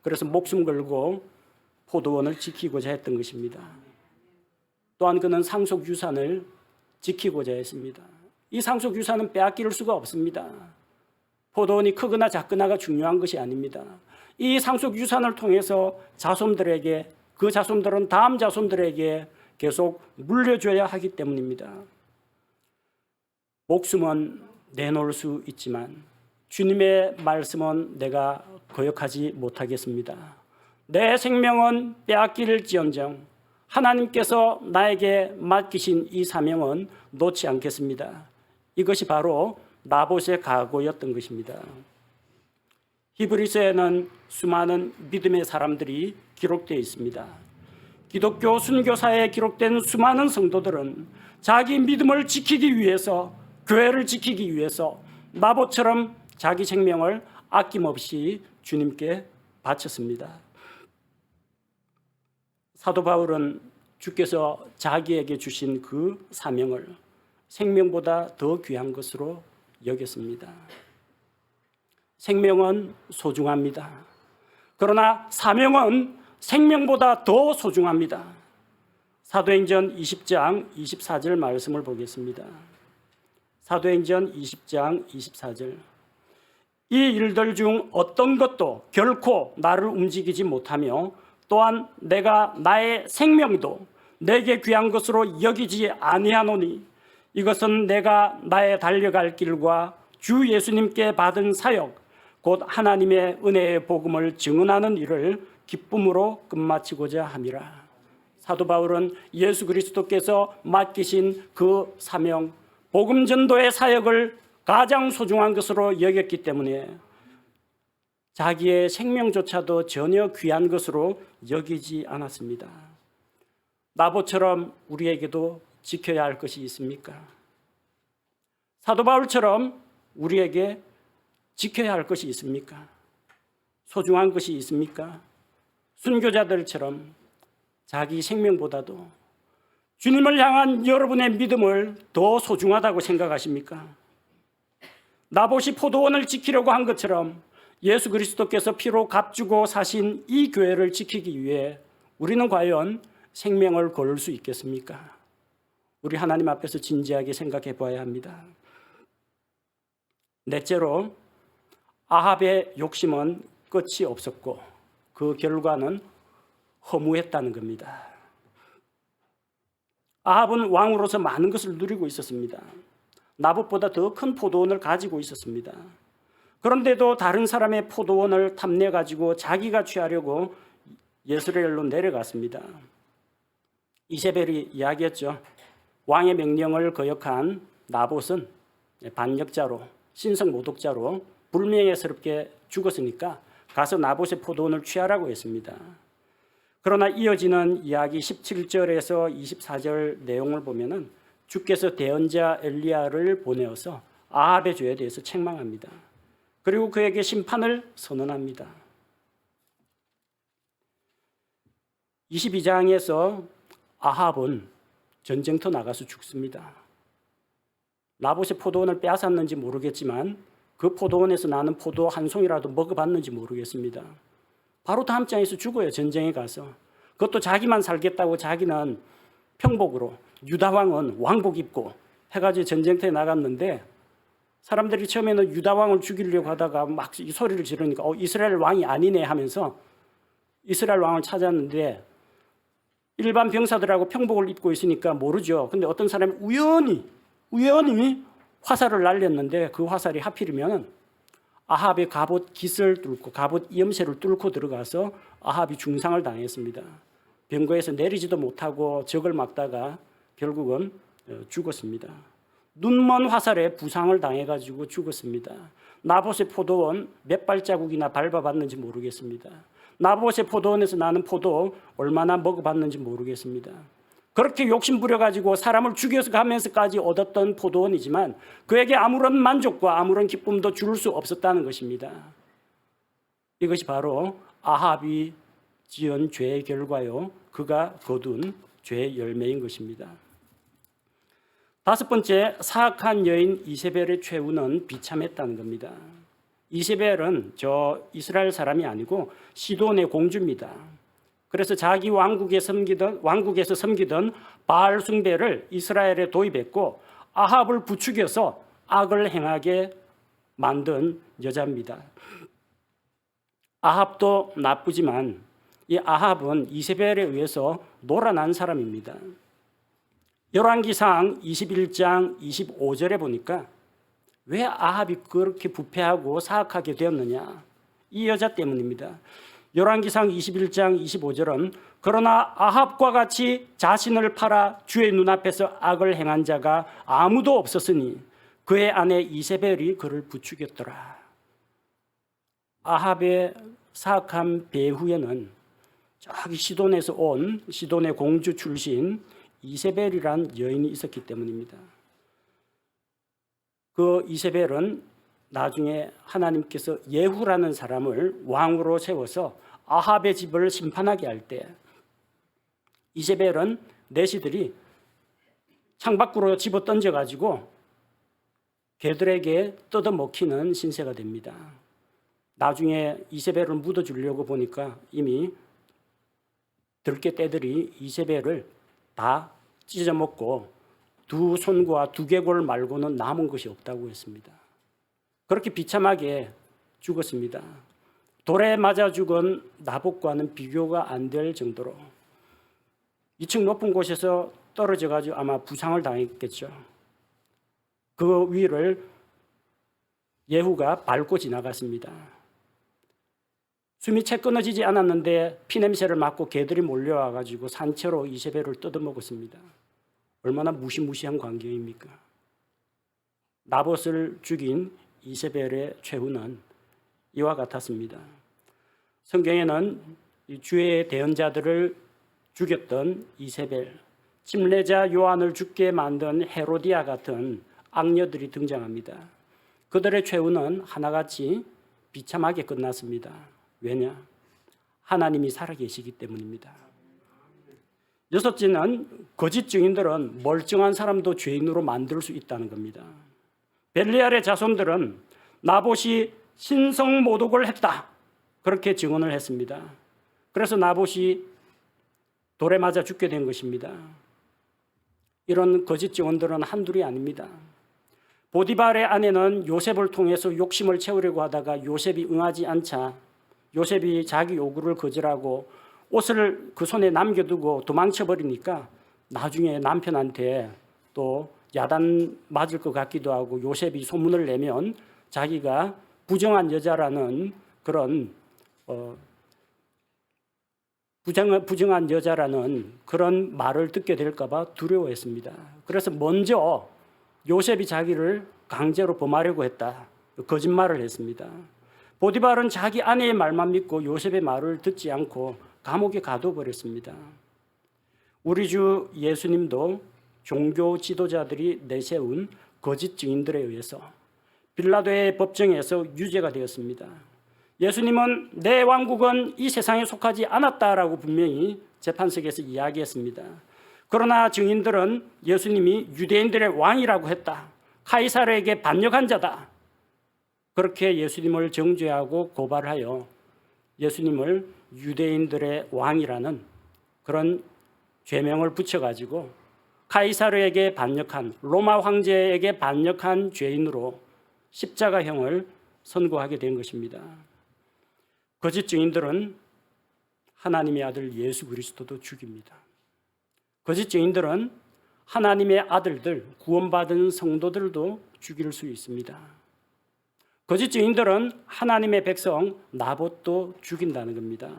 그래서 목숨 걸고 포도원을 지키고자 했던 것입니다. 또한 그는 상속 유산을 지키고자 했습니다. 이 상속 유산은 빼앗길 수가 없습니다. 포도원이 크거나 작거나가 중요한 것이 아닙니다. 이 상속 유산을 통해서 자손들에게, 그 자손들은 다음 자손들에게 계속 물려줘야 하기 때문입니다. 목숨은 내놓을 수 있지만 주님의 말씀은 내가 거역하지 못하겠습니다. 내 생명은 빼앗길지언정 하나님께서 나에게 맡기신 이 사명은 놓지 않겠습니다. 이것이 바로 나봇의 각오였던 것입니다. 히브리서에는 수많은 믿음의 사람들이 기록되어 있습니다. 기독교 순교사에 기록된 수많은 성도들은 자기 믿음을 지키기 위해서, 교회를 지키기 위해서 나봇처럼 자기 생명을 아낌없이 주님께 바쳤습니다. 사도 바울은 주께서 자기에게 주신 그 사명을 생명보다 더 귀한 것으로 여겼습니다. 생명은 소중합니다. 그러나 사명은 생명보다 더 소중합니다. 사도행전 20장 24절 말씀을 보겠습니다. 사도행전 20장 24절. 이 일들 중 어떤 것도 결코 나를 움직이지 못하며 또한 내가 나의 생명도 내게 귀한 것으로 여기지 아니하노니 이것은 내가 나의 달려갈 길과 주 예수님께 받은 사역 곧 하나님의 은혜의 복음을 증언하는 일을 기쁨으로 끝마치고자 함이라. 사도 바울은 예수 그리스도께서 맡기신 그 사명, 복음 전도의 사역을 가장 소중한 것으로 여겼기 때문에 자기의 생명조차도 전혀 귀한 것으로 여기지 않았습니다. 나봇처럼 우리에게도 지켜야 할 것이 있습니까? 사도 바울처럼 우리에게 지켜야 할 것이 있습니까? 소중한 것이 있습니까? 순교자들처럼 자기 생명보다도 주님을 향한 여러분의 믿음을 더 소중하다고 생각하십니까? 나봇이 포도원을 지키려고 한 것처럼 예수 그리스도께서 피로 값주고 사신 이 교회를 지키기 위해 우리는 과연 생명을 걸 수 있겠습니까? 우리 하나님 앞에서 진지하게 생각해 봐야 합니다. 넷째로 아합의 욕심은 끝이 없었고 그 결과는 허무했다는 겁니다. 아합은 왕으로서 많은 것을 누리고 있었습니다. 나봇보다 더 큰 포도원을 가지고 있었습니다. 그런데도 다른 사람의 포도원을 탐내가지고 자기가 취하려고 예스레엘로 내려갔습니다. 이세벨이 이야기했죠. 왕의 명령을 거역한 나봇은 반역자로, 신성모독자로 불명예스럽게 죽었으니까 가서 나봇의 포도원을 취하라고 했습니다. 그러나 이어지는 이야기 17절에서 24절 내용을 보면은 주께서 대언자 엘리야를 보내어서 아합의 죄에 대해서 책망합니다. 그리고 그에게 심판을 선언합니다. 22장에서 아합은 전쟁터 나가서 죽습니다. 나봇의 포도원을 빼앗았는지 모르겠지만 그 포도원에서 나는 포도 한 송이라도 먹어봤는지 모르겠습니다. 바로 다음 장에서 죽어요. 전쟁에 가서. 그것도 자기만 살겠다고 자기는 평복으로, 유다왕은 왕복 입고 해가지고 전쟁터에 나갔는데 사람들이 처음에는 유다왕을 죽이려고 하다가 막 이 소리를 지르니까 이스라엘 왕이 아니네 하면서 이스라엘 왕을 찾았는데 일반 병사들하고 평복을 입고 있으니까 모르죠. 근데 어떤 사람이 우연히 화살을 날렸는데 그 화살이 하필이면 아합의 갑옷 깃을 뚫고 갑옷 염세를 뚫고 들어가서 아합이 중상을 당했습니다. 병거에서 내리지도 못하고 적을 막다가 결국은 죽었습니다. 눈먼 화살에 부상을 당해가지고 죽었습니다. 나봇의 포도원 몇 발자국이나 밟아봤는지 모르겠습니다. 나봇의 포도원에서 나는 포도 얼마나 먹어봤는지 모르겠습니다. 그렇게 욕심부려가지고 사람을 죽여서 가면서까지 얻었던 포도원이지만 그에게 아무런 만족과 아무런 기쁨도 줄 수 없었다는 것입니다. 이것이 바로 아합이 지은 죄의 결과요, 그가 거둔 죄의 열매인 것입니다. 다섯 번째, 사악한 여인 이세벨의 최후는 비참했다는 겁니다. 이세벨은 저 이스라엘 사람이 아니고 시돈의 공주입니다. 그래서 자기 왕국에서 섬기던 바알 숭배를 이스라엘에 도입했고 아합을 부추겨서 악을 행하게 만든 여자입니다. 아합도 나쁘지만 이 아합은 이세벨에 의해서 놀아난 사람입니다. 열왕기상 21장 25절에 보니까 왜 아합이 그렇게 부패하고 사악하게 되었느냐? 이 여자 때문입니다. 열왕기상 21장 25절은 그러나 아합과 같이 자신을 팔아 주의 눈앞에서 악을 행한 자가 아무도 없었으니 그의 아내 이세벨이 그를 부추겼더라. 아합의 사악한 배후에는 저기 시돈에서 온 시돈의 공주 출신 이세벨이란 여인이 있었기 때문입니다. 그 이세벨은 나중에 하나님께서 예후라는 사람을 왕으로 세워서 아합의 집을 심판하게 할 때 이세벨은 내시들이 창밖으로 집어 던져가지고 개들에게 뜯어먹히는 신세가 됩니다. 나중에 이세벨을 묻어주려고 보니까 이미 들깨 떼들이 이세벨을 다 찢어먹고 두 손과 두개골 말고는 남은 것이 없다고 했습니다. 그렇게 비참하게 죽었습니다. 돌에 맞아 죽은 나봇과는 비교가 안 될 정도로 2층 높은 곳에서 떨어져 가지고 아마 부상을 당했겠죠. 그 위를 예후가 밟고 지나갔습니다. 숨이 채 끊어지지 않았는데 피냄새를 맡고 개들이 몰려와 가지고 산채로 이세벨을 뜯어먹었습니다. 얼마나 무시무시한 광경입니까? 나봇을 죽인 이세벨의 최후는 이와 같았습니다. 성경에는 주의 대언자들을 죽였던 이세벨, 침례자 요한을 죽게 만든 헤로디아 같은 악녀들이 등장합니다. 그들의 최후는 하나같이 비참하게 끝났습니다. 왜냐? 하나님이 살아계시기 때문입니다. 여섯째는 거짓 증인들은 멀쩡한 사람도 죄인으로 만들 수 있다는 겁니다. 벨리알의 자손들은 나봇이 신성모독을 했다, 그렇게 증언을 했습니다. 그래서 나봇이 돌에 맞아 죽게 된 것입니다. 이런 거짓 증언들은 한둘이 아닙니다. 보디발의 아내는 요셉을 통해서 욕심을 채우려고 하다가 요셉이 응하지 않자 요셉이 자기 요구를 거절하고 옷을 그 손에 남겨두고 도망쳐버리니까 나중에 남편한테 또 야단 맞을 것 같기도 하고 요셉이 소문을 내면 자기가 부정한 여자라는 그런 부정한 여자라는 그런 말을 듣게 될까 봐 두려워했습니다. 그래서 먼저 요셉이 자기를 강제로 범하려고 했다, 거짓말을 했습니다. 보디발은 자기 아내의 말만 믿고 요셉의 말을 듣지 않고 감옥에 가둬버렸습니다. 우리 주 예수님도 종교 지도자들이 내세운 거짓 증인들에 의해서 빌라도의 법정에서 유죄가 되었습니다. 예수님은 내 왕국은 이 세상에 속하지 않았다라고 분명히 재판석에서 이야기했습니다. 그러나 증인들은 예수님이 유대인들의 왕이라고 했다, 카이사르에게 반역한 자다, 그렇게 예수님을 정죄하고 고발하여 예수님을 유대인들의 왕이라는 그런 죄명을 붙여가지고 카이사르에게 반역한, 로마 황제에게 반역한 죄인으로 십자가형을 선고하게 된 것입니다. 거짓 증인들은 하나님의 아들 예수 그리스도도 죽입니다. 거짓 증인들은 하나님의 아들들, 구원받은 성도들도 죽일 수 있습니다. 거짓 증인들은 하나님의 백성 나봇도 죽인다는 겁니다.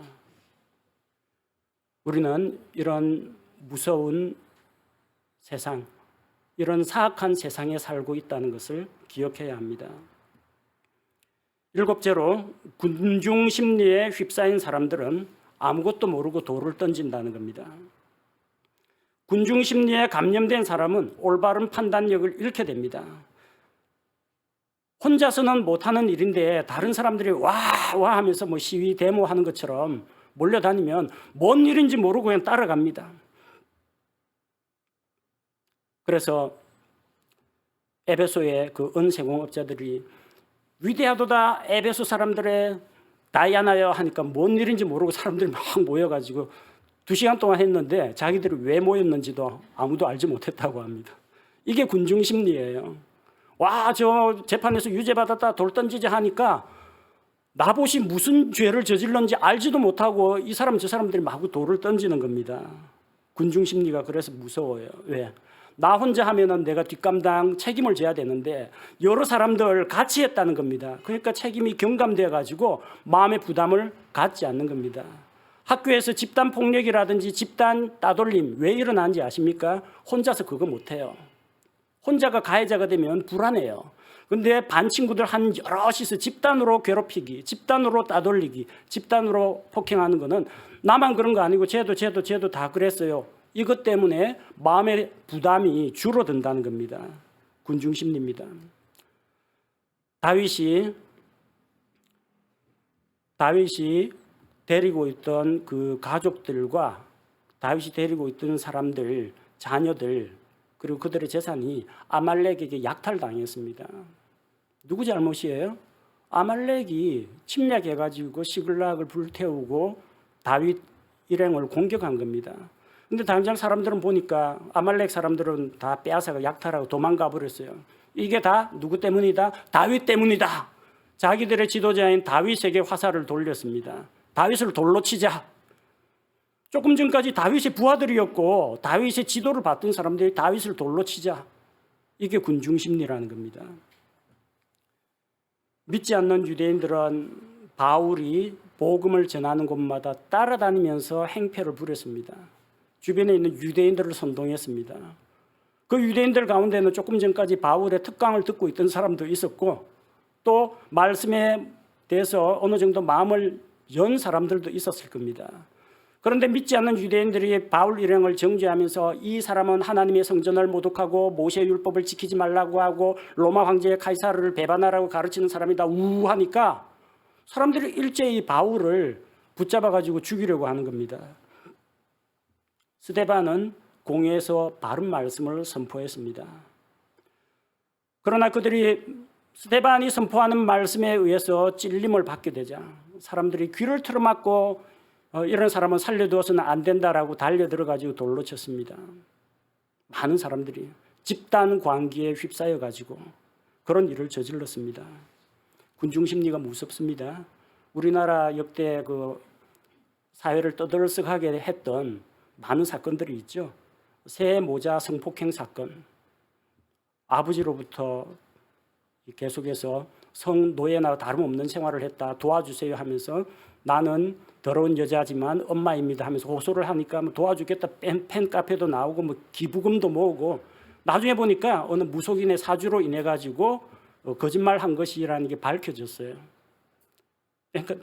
우리는 이런 무서운 세상, 이런 사악한 세상에 살고 있다는 것을 기억해야 합니다. 일곱째로, 군중 심리에 휩싸인 사람들은 아무것도 모르고 돌을 던진다는 겁니다. 군중 심리에 감염된 사람은 올바른 판단력을 잃게 됩니다. 혼자서는 못하는 일인데 다른 사람들이 와 하면서 뭐 시위 데모하는 것처럼 몰려다니면 뭔 일인지 모르고 그냥 따라갑니다. 그래서 에베소의 그 은세공업자들이 위대하도다 에베소 사람들의 다이아나여 하니까 뭔 일인지 모르고 사람들이 막 모여가지고 2시간 동안 했는데 자기들이 왜 모였는지도 아무도 알지 못했다고 합니다. 이게 군중 심리예요. 와, 저 재판에서 유죄받았다 돌 던지자 하니까 나봇이 무슨 죄를 저질렀는지 알지도 못하고 이 사람 저 사람들이 마구 돌을 던지는 겁니다. 군중 심리가 그래서 무서워요. 왜? 나 혼자 하면은 내가 뒷감당 책임을 져야 되는데 여러 사람들 같이 했다는 겁니다. 그러니까 책임이 경감되어 가지고 마음의 부담을 갖지 않는 겁니다. 학교에서 집단 폭력이라든지 집단 따돌림 왜 일어나는지 아십니까? 혼자서 그거 못해요. 혼자가 가해자가 되면 불안해요. 근데 반 친구들 한 여럿이서 집단으로 괴롭히기, 집단으로 따돌리기, 집단으로 폭행하는 거는 나만 그런 거 아니고 쟤도 다 그랬어요. 이것 때문에 마음의 부담이 줄어든다는 겁니다. 군중 심리입니다. 다윗이 데리고 있던 그 가족들과 다윗이 데리고 있던 사람들, 자녀들, 그리고 그들의 재산이 아말렉에게 약탈당했습니다. 누구 잘못이에요? 아말렉이 침략해가지고 시글락을 불태우고 다윗 일행을 공격한 겁니다. 근데 당장 사람들은 보니까 아말렉 사람들은 다 빼앗아가 약탈하고 도망가 버렸어요. 이게 다 누구 때문이다? 다윗 때문이다. 자기들의 지도자인 다윗에게 화살을 돌렸습니다. 다윗을 돌로 치자. 조금 전까지 다윗의 부하들이었고 다윗의 지도를 받던 사람들이 다윗을 돌로 치자. 이게 군중 심리라는 겁니다. 믿지 않는 유대인들은 바울이 복음을 전하는 곳마다 따라다니면서 행패를 부렸습니다. 주변에 있는 유대인들을 선동했습니다. 그 유대인들 가운데는 조금 전까지 바울의 특강을 듣고 있던 사람도 있었고 또 말씀에 대해서 어느 정도 마음을 연 사람들도 있었을 겁니다. 그런데 믿지 않는 유대인들이 바울 일행을 정죄하면서 이 사람은 하나님의 성전을 모독하고 모세 율법을 지키지 말라고 하고 로마 황제 카이사르를 배반하라고 가르치는 사람이다 하니까 사람들이 일제히 바울을 붙잡아가지고 죽이려고 하는 겁니다. 스데반은 공회에서 바른 말씀을 선포했습니다. 그러나 그들이 스데반이 선포하는 말씀에 의해서 찔림을 받게 되자 사람들이 귀를 틀어막고 이런 사람은 살려두어서는 안 된다라고 달려들어가지고 돌로 쳤습니다. 많은 사람들이 집단 광기에 휩싸여가지고 그런 일을 저질렀습니다. 군중 심리가 무섭습니다. 우리나라 역대 그 사회를 떠들썩하게 했던 많은 사건들이 있죠. 새 모자 성폭행 사건, 아버지로부터 계속해서 성노예나 다름없는 생활을 했다 도와주세요 하면서 나는 더러운 여자지만 엄마입니다 하면서 호소를 하니까 뭐 도와주겠다 팬카페도 나오고 뭐 기부금도 모으고 나중에 보니까 어느 무속인의 사주로 인해 가지고 거짓말한 것이라는 게 밝혀졌어요.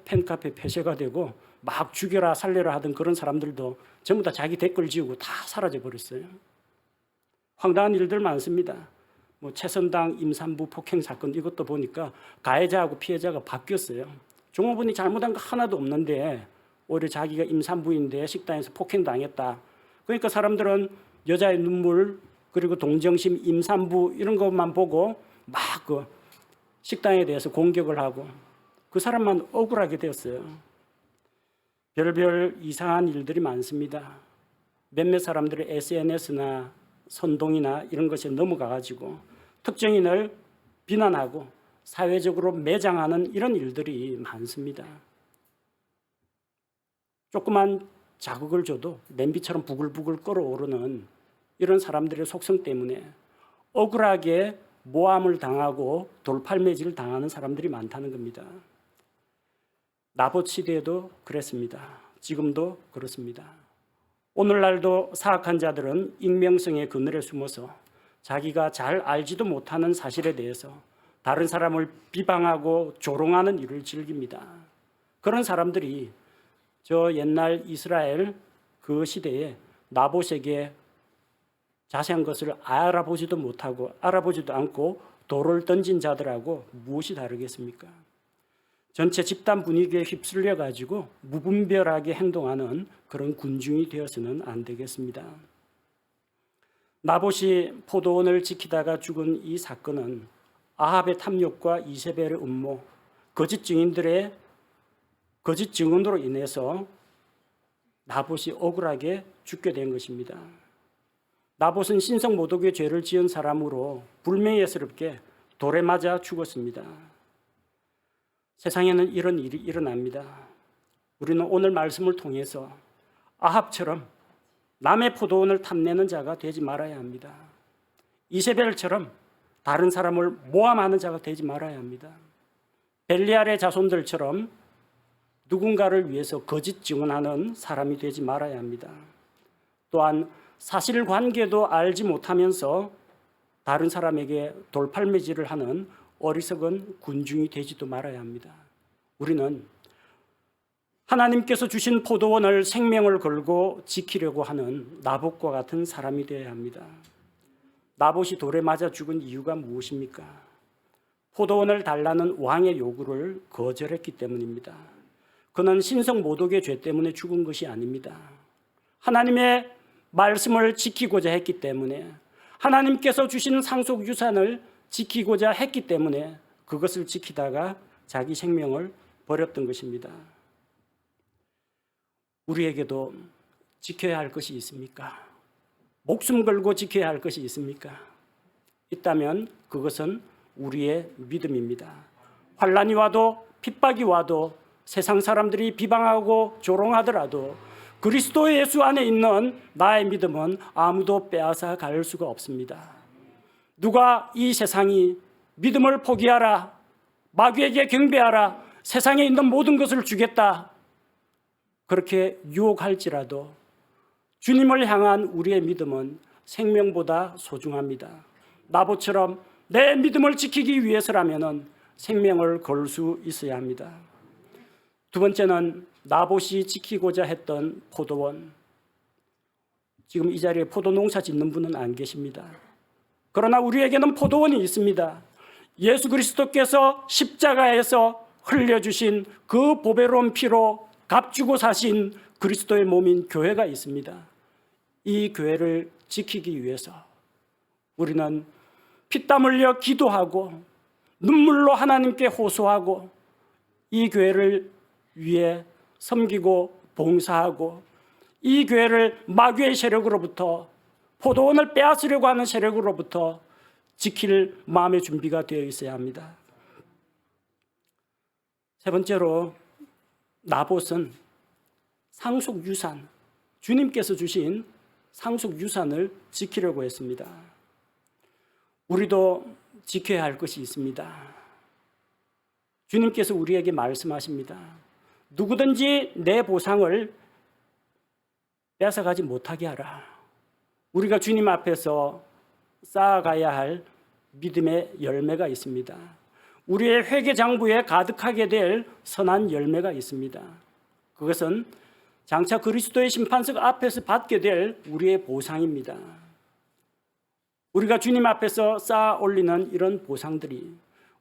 팬카페 폐쇄가 되고 막 죽여라 살려라 하던 그런 사람들도 전부 다 자기 댓글 지우고 다 사라져 버렸어요. 황당한 일들 많습니다. 뭐 최선당 임산부 폭행 사건 이것도 보니까 가해자하고 피해자가 바뀌었어요. 종업원이 잘못한 거 하나도 없는데 오히려 자기가 임산부인데 식당에서 폭행당했다. 그러니까 사람들은 여자의 눈물 그리고 동정심 임산부 이런 것만 보고 막 그 식당에 대해서 공격을 하고 그 사람만 억울하게 되었어요. 별별 이상한 일들이 많습니다. 몇몇 사람들이 SNS나 선동이나 이런 것에 넘어가가지고 특정인을 비난하고 사회적으로 매장하는 이런 일들이 많습니다. 조그만 자극을 줘도 냄비처럼 부글부글 끓어오르는 이런 사람들의 속성 때문에 억울하게 모함을 당하고 돌팔매질을 당하는 사람들이 많다는 겁니다. 나봇 시대에도 그랬습니다. 지금도 그렇습니다. 오늘날도 사악한 자들은 익명성의 그늘에 숨어서 자기가 잘 알지도 못하는 사실에 대해서 다른 사람을 비방하고 조롱하는 일을 즐깁니다. 그런 사람들이 저 옛날 이스라엘 그 시대에 나봇에게 자세한 것을 알아보지도 않고 돌을 던진 자들하고 무엇이 다르겠습니까? 전체 집단 분위기에 휩쓸려 가지고 무분별하게 행동하는 그런 군중이 되어서는 안 되겠습니다. 나봇이 포도원을 지키다가 죽은 이 사건은 아합의 탐욕과 이세벨의 음모, 거짓 증언으로 인해서 나봇이 억울하게 죽게 된 것입니다. 나봇은 신성 모독의 죄를 지은 사람으로 불명예스럽게 돌에 맞아 죽었습니다. 세상에는 이런 일이 일어납니다. 우리는 오늘 말씀을 통해서 아합처럼 남의 포도원을 탐내는 자가 되지 말아야 합니다. 이세벨처럼 다른 사람을 모함하는 자가 되지 말아야 합니다. 벨리알의 자손들처럼 누군가를 위해서 거짓 증언하는 사람이 되지 말아야 합니다. 또한 사실관계도 알지 못하면서 다른 사람에게 돌팔매질을 하는 어리석은 군중이 되지도 말아야 합니다. 우리는 하나님께서 주신 포도원을 생명을 걸고 지키려고 하는 나봇과 같은 사람이 되어야 합니다. 나봇이 돌에 맞아 죽은 이유가 무엇입니까? 포도원을 달라는 왕의 요구를 거절했기 때문입니다. 그는 신성 모독의 죄 때문에 죽은 것이 아닙니다. 하나님의 말씀을 지키고자 했기 때문에, 하나님께서 주신 상속 유산을 지키고자 했기 때문에 그것을 지키다가 자기 생명을 버렸던 것입니다. 우리에게도 지켜야 할 것이 있습니까? 목숨 걸고 지켜야 할 것이 있습니까? 있다면 그것은 우리의 믿음입니다. 환난이 와도 핍박이 와도 세상 사람들이 비방하고 조롱하더라도 그리스도 예수 안에 있는 나의 믿음은 아무도 빼앗아 갈 수가 없습니다. 누가 이 세상이 믿음을 포기하라, 마귀에게 경배하라, 세상에 있는 모든 것을 주겠다, 그렇게 유혹할지라도 주님을 향한 우리의 믿음은 생명보다 소중합니다. 나봇처럼 내 믿음을 지키기 위해서라면 생명을 걸 수 있어야 합니다. 두 번째는 나봇이 지키고자 했던 포도원. 지금 이 자리에 포도 농사 짓는 분은 안 계십니다. 그러나 우리에게는 포도원이 있습니다. 예수 그리스도께서 십자가에서 흘려주신 그 보배로운 피로 값주고 사신 그리스도의 몸인 교회가 있습니다. 이 교회를 지키기 위해서 우리는 피땀 흘려 기도하고 눈물로 하나님께 호소하고 이 교회를 위해 섬기고 봉사하고 이 교회를 마귀의 세력으로부터, 포도원을 빼앗으려고 하는 세력으로부터 지킬 마음의 준비가 되어 있어야 합니다. 세 번째로 나봇은 상속유산, 주님께서 주신 상속유산을 지키려고 했습니다. 우리도 지켜야 할 것이 있습니다. 주님께서 우리에게 말씀하십니다. 누구든지 내 보상을 뺏어가지 못하게 하라. 우리가 주님 앞에서 쌓아가야 할 믿음의 열매가 있습니다. 우리의 회개장부에 가득하게 될 선한 열매가 있습니다. 그것은 장차 그리스도의 심판석 앞에서 받게 될 우리의 보상입니다. 우리가 주님 앞에서 쌓아 올리는 이런 보상들이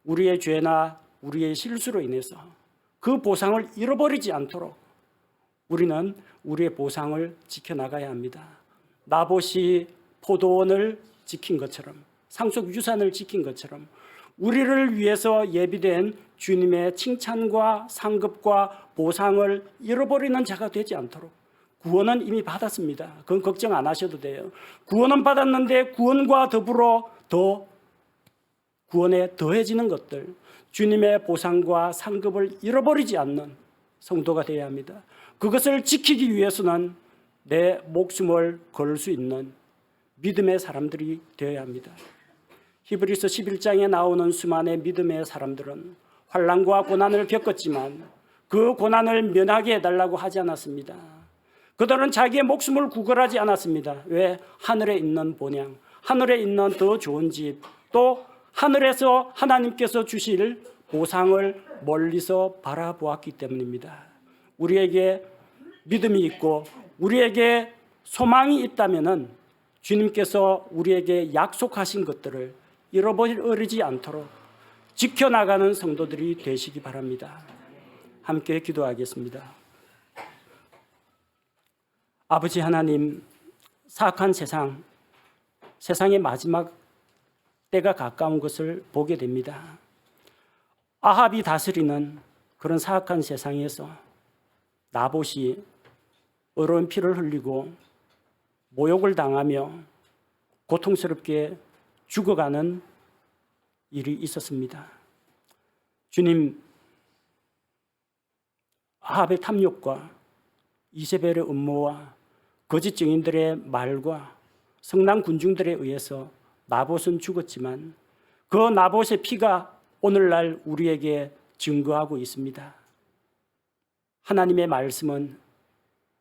우리의 죄나 우리의 실수로 인해서 그 보상을 잃어버리지 않도록 우리는 우리의 보상을 지켜나가야 합니다. 나봇이 포도원을 지킨 것처럼, 상속유산을 지킨 것처럼 우리를 위해서 예비된 주님의 칭찬과 상급과 보상을 잃어버리는 자가 되지 않도록, 구원은 이미 받았습니다. 그건 걱정 안 하셔도 돼요. 구원은 받았는데 구원과 더불어 더 구원에 더해지는 것들, 주님의 보상과 상급을 잃어버리지 않는 성도가 되어야 합니다. 그것을 지키기 위해서는 내 목숨을 걸 수 있는 믿음의 사람들이 되어야 합니다. 히브리서 11장에 나오는 수많은 믿음의 사람들은 환난과 고난을 겪었지만 그 고난을 면하게 해달라고 하지 않았습니다. 그들은 자기의 목숨을 구걸하지 않았습니다. 왜? 하늘에 있는 본향, 하늘에 있는 더 좋은 집, 또 하늘에서 하나님께서 주실 보상을 멀리서 바라보았기 때문입니다. 우리에게 믿음이 있고 우리에게 소망이 있다면은 주님께서 우리에게 약속하신 것들을 잃어버리지 않도록 지켜나가는 성도들이 되시기 바랍니다. 함께 기도하겠습니다. 아버지 하나님, 사악한 세상의 마지막 때가 가까운 것을 보게 됩니다. 아합이 다스리는 그런 사악한 세상에서 나봇이 어려운 피를 흘리고 모욕을 당하며 고통스럽게 죽어가는 일이 있었습니다. 주님, 아합의 탐욕과 이세벨의 음모와 거짓 증인들의 말과 성난 군중들에 의해서 나봇은 죽었지만 그 나봇의 피가 오늘날 우리에게 증거하고 있습니다. 하나님의 말씀은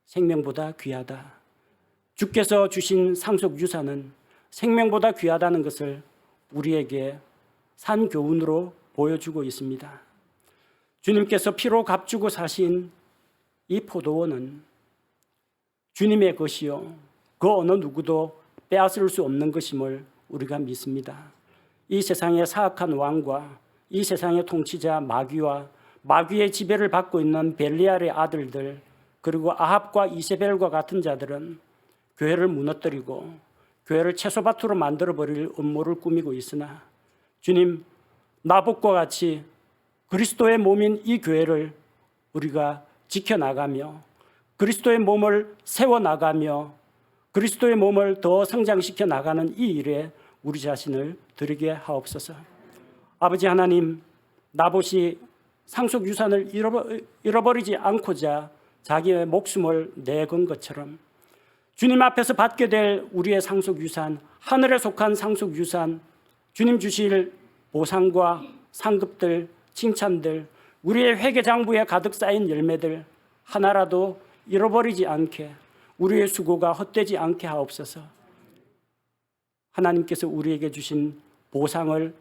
생명보다 귀하다. 주께서 주신 상속 유산은 생명보다 귀하다는 것을 우리에게 산교훈으로 보여주고 있습니다. 주님께서 피로 값주고 사신 이 포도원은 주님의 것이요 그 어느 누구도 빼앗을 수 없는 것임을 우리가 믿습니다. 이 세상의 사악한 왕과 이 세상의 통치자 마귀와 마귀의 지배를 받고 있는 벨리알의 아들들, 그리고 아합과 이세벨과 같은 자들은 교회를 무너뜨리고 교회를 채소밭으로 만들어버릴 음모를 꾸미고 있으나 주님, 나봇과 같이 그리스도의 몸인 이 교회를 우리가 지켜나가며 그리스도의 몸을 세워나가며 그리스도의 몸을 더 성장시켜 나가는 이 일에 우리 자신을 드리게 하옵소서. 아버지 하나님, 나봇이 상속 유산을 잃어버리지 않고자 자기의 목숨을 내건 것처럼 주님 앞에서 받게 될 우리의 상속 유산, 하늘에 속한 상속 유산, 주님 주실 보상과 상급들, 칭찬들, 우리의 회개장부에 가득 쌓인 열매들 하나라도 잃어버리지 않게, 우리의 수고가 헛되지 않게 하옵소서. 하나님께서 우리에게 주신 보상을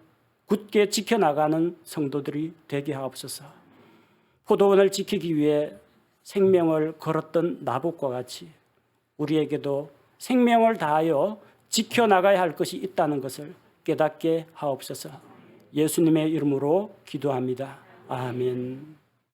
굳게 지켜나가는 성도들이 되게 하옵소서. 포도원을 지키기 위해 생명을 걸었던 나봇과 같이 우리에게도 생명을 다하여 지켜나가야 할 것이 있다는 것을 깨닫게 하옵소서. 예수님의 이름으로 기도합니다. 아멘.